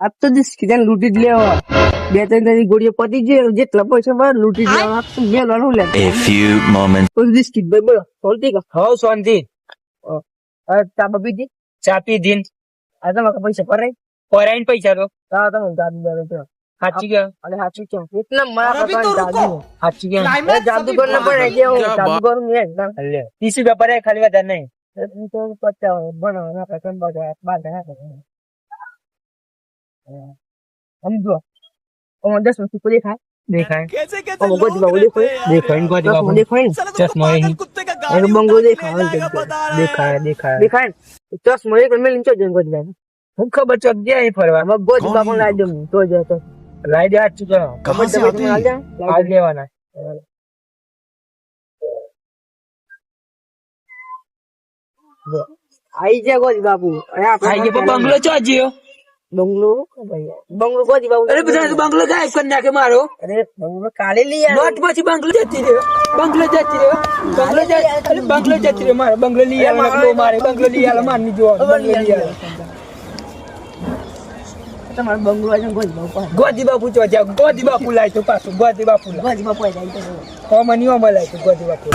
આજ તો કીધા લૂંટી જ લેવા 2-3 ગોળીઓ પતી જાય જેટલા પૈસા બાર લૂંટી જ લેવા આજ તો મેલવાનું લે A few moments. કોઈ બિસ્કિટ ભાઈ બોલો સોલતી કા હવ શાંતિ ચા બપીજી ચા પી દીન આ તમારા પૈસા પરાય પરાઈને પૈસા તો તા તમે દાદુ દાદુ તો સાચી ગયા અને સાચું કેમ એટલા મારા કાકા દાદુ સાચી ગયા જાદુગર ને પણ આઈ ગયા જાદુગર ને એકદમ 30 રૂપિયા પરાય ખાલી વધારે નહીં હું તો 50 બનાવવા ના કાકા બાર ના સમજો ઓ 10 વસ્તુ કોઈ ખાય દેખાય ઓ ગોદી બાબુ દેખાય ને ગોદી બાબુ દેખાય ચશ્મા અહીં એક બંગલો દેખાય દેખાય ચશ્મા એક મેલીન ચો જન ગોદી બાબુ હું ખબર ચોક ગયા અહીં ફરવા હવે ગોદી બાબુ લાઈ દઉં તો જ તો લાઈ દે સાચું કરો कहाँ से आती है? આ લેવાના આઈ જા ગોદી બાબુ આઈ ગયા પણ બંગલો ચો જ્યો બંગલો બંગલો ગોદી બાબુ અરે બધા તો બંગલો ગાયબ કરી નાખે મારો અરે બંગલો કાલે લઈ આવ્યો નોટ પછી બંગલો જતી રહ્યો બંગલો જતી રહ્યો મારો બંગલો લઈ આવ્યો મારે બંગલો લઈ આવ્યો મારની જો બંગલો લઈ આવ્યો તમારો બંગલો આજે ગોદી બાબુ ગોદી બાપુ ચો જા ગોદી બાપુ લાય તો પાછું ગોદી બાપુ લાય ગોદી બાપુ આવી જાય હોમની હોમ લાય તો ગોદી બાપુ